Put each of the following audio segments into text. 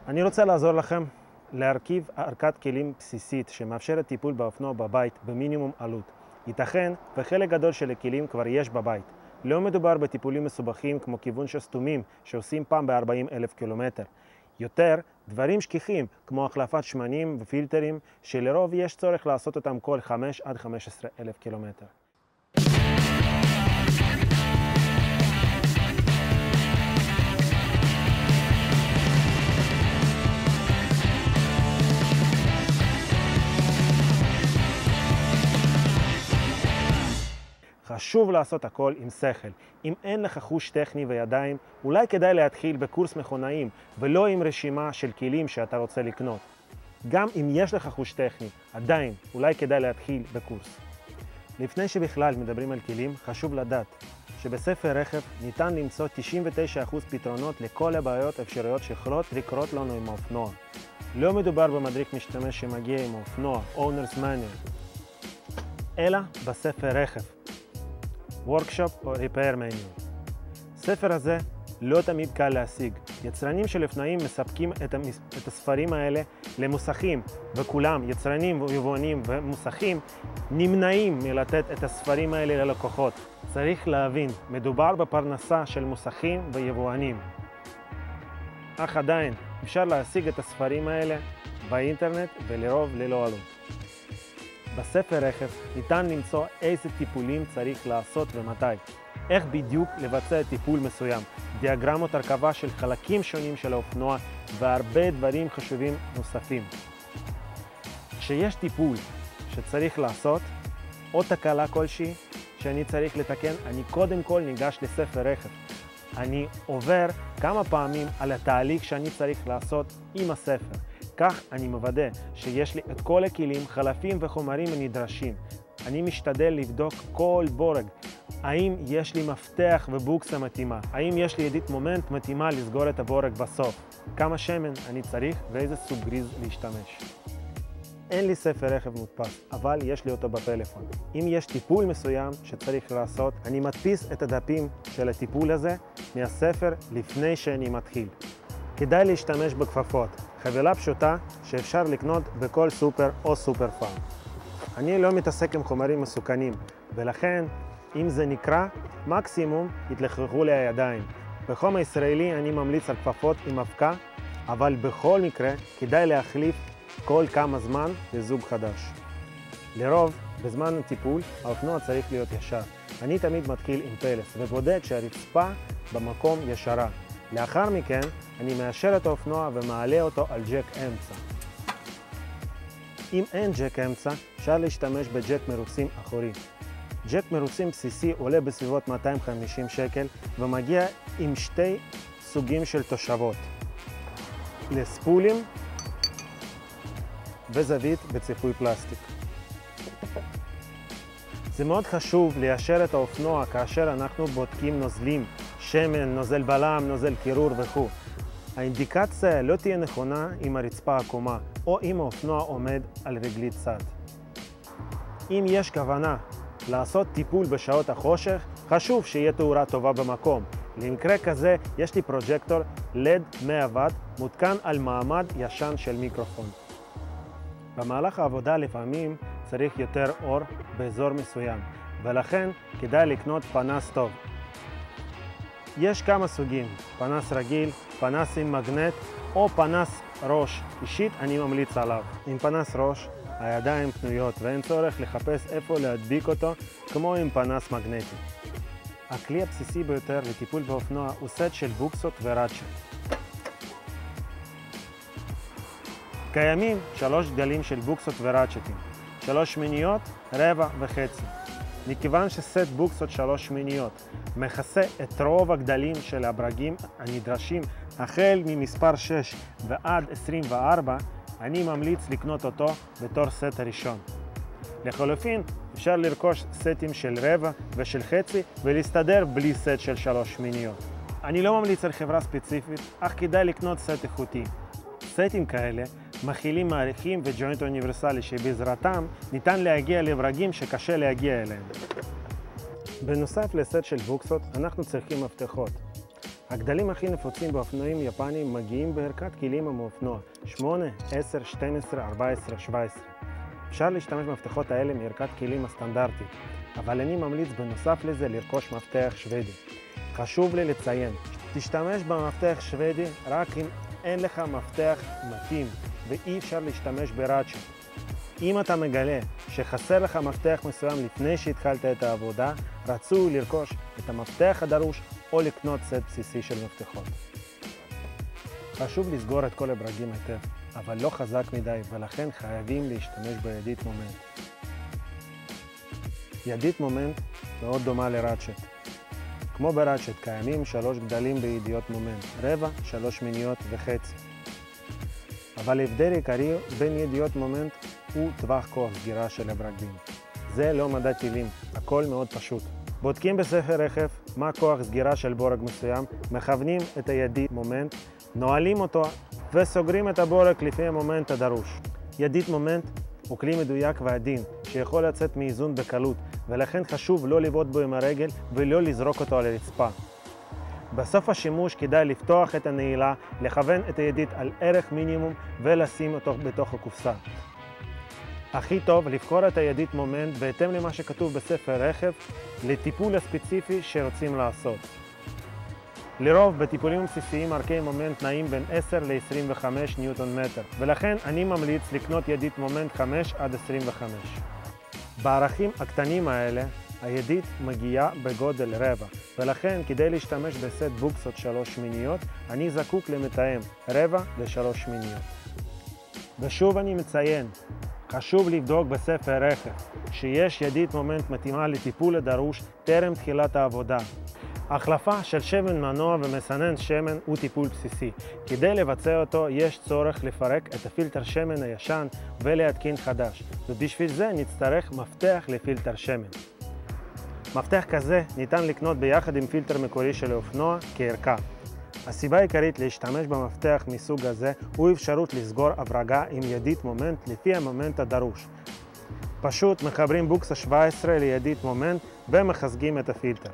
אני רוצה לעזור לכם להרכיב ערכת כלים בסיסית שמאפשרת טיפול באופנוע בבית במינימום עלות. ייתכן וחלק גדול של הכלים כבר יש בבית. לא מדובר בטיפולים מסובכים כמו כיוון שסתומים שעושים פעם ב-40,000 קילומטר. יותר דברים שכיחים כמו החלפת שמנים ופילטרים שלרוב יש צורך לעשות אותם כל 5 עד 15,000 קילומטר. חשוב לעשות הכל עם שכל. אם אין לך חוש טכני וידיים, אולי כדאי להתחיל בקורס מכונאים ולא עם רשימה של כלים שאתה רוצה לקנות. גם אם יש לך חוש טכני, עדיין אולי כדאי להתחיל בקורס. לפני שבכלל מדברים על כלים, חשוב לדעת שבספר רכב ניתן למצוא 99% פתרונות לכל הבעיות האפשריות שיכולות לקרות לנו עם האופנוע. לא מדובר במדריך משתמש שמגיע עם האופנוע, Owner's Manual, אלא בספר רכב. Workshop או Repair Manual. הספר הזה לא תמיד קל להשיג. יצרנים של אופנועים מספקים את הספרים האלה למוסכים, וכולם, יצרנים ויבואנים ומוסכים, נמנעים מלתת את הספרים האלה ללקוחות. צריך להבין, מדובר בפרנסה של מוסכים ויבואנים. אך עדיין אפשר להשיג את הספרים האלה באינטרנט ולרוב ללא עלות. בספר רכב ניתן למצוא איזה טיפולים צריך לעשות ומתי, איך בדיוק לבצע טיפול מסוים, דיאגרמות הרכבה של חלקים שונים של האופנוע והרבה דברים חשובים נוספים. כשיש טיפול שצריך לעשות או תקלה כלשהי שאני צריך לתקן, אני קודם כל ניגש לספר רכב. אני עובר כמה פעמים על התהליך שאני צריך לעשות עם הספר. כך אני מוודא שיש לי את כל הכלים, חלפים וחומרים הנדרשים. אני משתדל לבדוק כל בורג. האם יש לי מפתח ובוקסה מתאימה? האם יש לי ידית מומנט מתאימה לסגור את הבורג בסוף? כמה שמן אני צריך ואיזה סוג גריז להשתמש? אין לי ספר רכב מודפס, אבל יש לי אותו בפלאפון. אם יש טיפול מסוים שצריך לעשות, אני מדפיס את הדפים של הטיפול הזה מהספר לפני שאני מתחיל. כדאי להשתמש בכפפות. חבילה פשוטה שאפשר לקנות בכל סופר או סופר פארם. אני לא מתעסק עם חומרים מסוכנים, ולכן אם זה נקרא, מקסימום יתלכלכו לי הידיים. בחום הישראלי אני ממליץ על כפפות עם אבקה, אבל בכל מקרה כדאי להחליף כל כמה זמן לזוג חדש. לרוב, בזמן הטיפול, האופנוע צריך להיות ישר. אני תמיד מתחיל עם פלס ובודק שהרצפה במקום ישרה. לאחר מכן, אני מאשר את האופנוע ומעלה אותו על ג'ק אמצע. אם אין ג'ק אמצע, אפשר להשתמש בג'ק מרוצים אחורי. ג'ק מרוצים בסיסי עולה בסביבות 250 שקל ומגיע עם שתי סוגים של תושבות. לספולים וזווית בציפוי פלסטיק. זה מאוד חשוב ליישר את האופנוע כאשר אנחנו בודקים נוזלים, שמן, נוזל בלם, נוזל קירור וכו'. האינדיקציה לא תהיה נכונה עם הרצפה עקומה או אם האופנוע עומד על רגלית צד. אם יש כוונה לעשות טיפול בשעות החושך, חשוב שיהיה תאורה טובה במקום. למקרה כזה יש לי פרוג'קטור LED 100 ואט מותקן על מעמד ישן של מיקרופון. במהלך העבודה לפעמים צריך יותר אור באזור מסוים, ולכן כדאי לקנות פנס טוב. יש כמה סוגים, פנס רגיל, פנס עם מגנט או פנס ראש. אישית אני ממליץ עליו. עם פנס ראש הידיים פנויות ואין צורך לחפש איפה להדביק אותו כמו עם פנס מגנטי. הכלי הבסיסי ביותר לטיפול באופנוע הוא סט של בוקסות וראצ'ט. קיימים 3 גדלים של בוקסות וראצ'טים, 3 שמיניות, רבע וחצי. מכיוון שסט בוקסות 3 שמיניות מכסה את רוב הגדלים של הברגים הנדרשים החל ממספר 6 ועד 24, אני ממליץ לקנות אותו בתור סט הראשון. לחלופין, אפשר לרכוש סטים של רבע ושל חצי ולהסתדר בלי סט של 3 שמיניות. אני לא ממליץ על חברה ספציפית, אך כדאי לקנות סט איכותי. סטים כאלה מכילים מעריכים וג'וינט אוניברסלי שבעזרתם ניתן להגיע לברגים שקשה להגיע אליהם. בנוסף לסט של בוקסות, אנחנו צריכים מפתחות. הגדלים הכי נפוצים באופנועים יפניים מגיעים בערכת כלים המאופנוע 8, 10, 12, 14, 17. אפשר להשתמש במפתחות האלה מערכת כלים הסטנדרטית, אבל אני ממליץ בנוסף לזה לרכוש מפתח שוודי. חשוב לי לציין, תשתמש במפתח שוודי רק אם אין לך מפתח מתאים ואי אפשר להשתמש בראצ'ט. אם אתה מגלה שחסר לך מפתח מסוים לפני שהתחלת את העבודה, רצוי לרכוש את המפתח הדרוש או לקנות סט בסיסי של מפתחות. חשוב לסגור את כל הברגים היטב, אבל לא חזק מדי, ולכן חייבים להשתמש בידית מומנט. ידית מומנט מאוד דומה לראצ'ט. כמו בראצ'ט קיימים 3 גדלים בידיות מומנט, רבע, 3 מיניות וחצי. אבל ההבדל עיקרי בין ידיות מומנט הוא טווח כוח סגירה של הברגים. זה לא מדע טילים, הכל מאוד פשוט. בודקים בספר רכב מה כוח סגירה של בורג מסוים, מכוונים את הידית מומנט, נועלים אותו וסוגרים את הבורג לפי המומנט הדרוש. ידית מומנט הוא כלי מדויק ועדין שיכול לצאת מאיזון בקלות, ולכן חשוב לא לבעוט בו עם הרגל ולא לזרוק אותו על הרצפה. בסוף השימוש כדאי לפתוח את הנעילה, לכוון את הידית על ערך מינימום ולשים אותו בתוך הקופסה. הכי טוב לבחור את הידית מומנט בהתאם למה שכתוב בספר רכב לטיפול הספציפי שרוצים לעשות. לרוב בטיפולים בסיסיים ערכי מומנט נעים בין 10 ל-25 ניוטון מטר, ולכן אני ממליץ לקנות ידית מומנט 5 עד 25. בערכים הקטנים האלה הידית מגיעה בגודל רבע, ולכן כדי להשתמש בסט בוקסות 3 מיניות אני זקוק למתאם רבע ל3 מיניות. ושוב אני מציין, חשוב לבדוק בספר רכב שיש ידית מומנט מתאימה לטיפול הדרוש טרם תחילת העבודה. החלפה של שמן מנוע ומסנן שמן הוא טיפול בסיסי. כדי לבצע אותו יש צורך לפרק את הפילטר שמן הישן ולהתקין חדש, ובשביל זה נצטרך מפתח לפילטר שמן. מפתח כזה ניתן לקנות ביחד עם פילטר מקורי של האופנוע כערכה. הסיבה העיקרית להשתמש במפתח מסוג הזה הוא אפשרות לסגור הברגה עם ידית מומנט לפי המומנט הדרוש. פשוט מחברים בוקסה 17 לידית מומנט ומחזקים את הפילטר.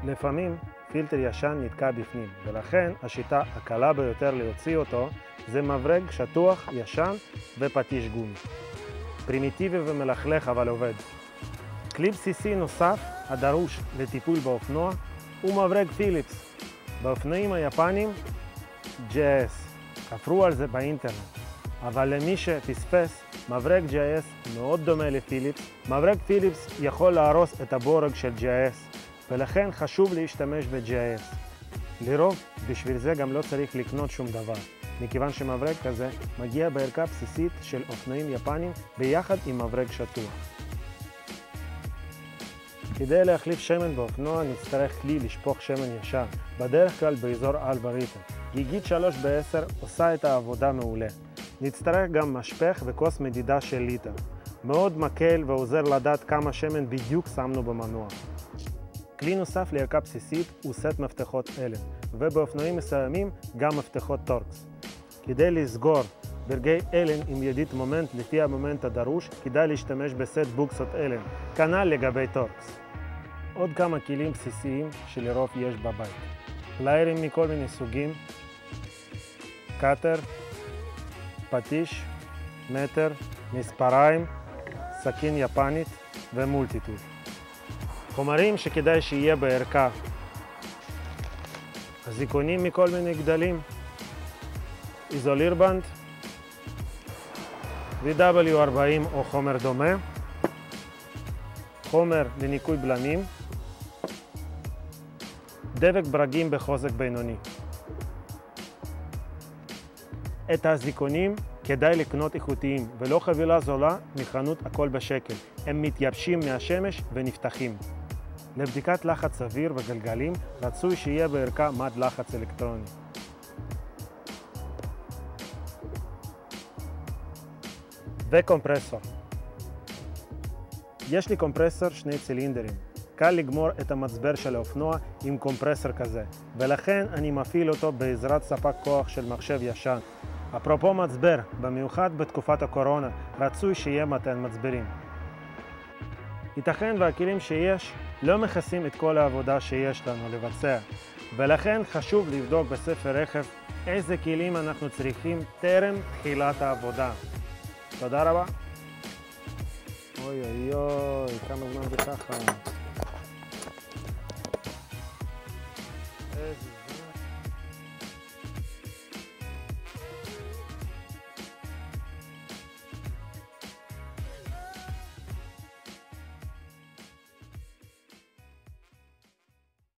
לפעמים פילטר ישן נתקע בפנים, ולכן השיטה הקלה ביותר להוציא אותו זה מברג שטוח ישן ופטיש גומי. פרימיטיבי ומלכלך אבל עובד. כלי בסיסי נוסף הדרוש לטיפול באופנוע הוא מברג פיליפס. באופנועים היפנים GIS. כפרו על זה באינטרנט. אבל למי שפספס, מברג GIS מאוד דומה לפיליפס. מברג פיליפס יכול להרוס את הבורג של GIS, ולכן חשוב להשתמש ב-GIS. לרוב, בשביל זה גם לא צריך לקנות שום דבר, מכיוון שמברג כזה מגיע בערכה בסיסית של אופנועים יפנים ביחד עם מברג שטוח. כדי להחליף שמן באופנוע נצטרך כלי לשפוך שמן ישר, בדרך כלל באזור אלבריטה. גיגית 3 ב-10 עושה את העבודה מעולה. נצטרך גם משפך וכוס מדידה של ליטר. מאוד מקל ועוזר לדעת כמה שמן בדיוק שמנו במנוע. כלי נוסף לערכה בסיסית הוא סט מפתחות אלן, ובאופנועים מסוימים גם מפתחות טורקס. כדי לסגור ברגי אלן עם ידית מומנט לפי המומנט הדרוש, כדאי להשתמש בסט בוקסות אלן, כנ"ל לגבי טורקס. עוד כמה כלים בסיסיים שלרוב יש בבית. פליירים מכל מיני סוגים, קאטר, פטיש, מטר, מספריים, סכין יפנית ומולטיטול. חומרים שכדאי שיהיה בערכה: אזיקונים מכל מיני גדלים, איזולירבנד, VW40 או חומר דומה, חומר לניקוי בלמים, דבק ברגים בחוזק בינוני. את האזיקונים כדאי לקנות איכותיים ולא חבילה זולה מחנות הכל בשקל. הם מתייבשים מהשמש ונפתחים. לבדיקת לחץ סביר וגלגלים רצוי שיהיה בערכה מד לחץ אלקטרוני. וקומפרסור. יש לי קומפרסור 2 צילינדרים. קל לגמור את המצבר של האופנוע עם קומפרסור כזה, ולכן אני מפעיל אותו בעזרת ספק כוח של מחשב ישן. אפרופו מצבר, במיוחד בתקופת הקורונה, רצוי שיהיה מתן מצברים. ייתכן והכלים שיש לא מכסים את כל העבודה שיש לנו לבצע, ולכן חשוב לבדוק בספר רכב איזה כלים אנחנו צריכים טרם תחילת העבודה. תודה רבה. אוי אוי אוי, כמה זמן זה ככה. איזה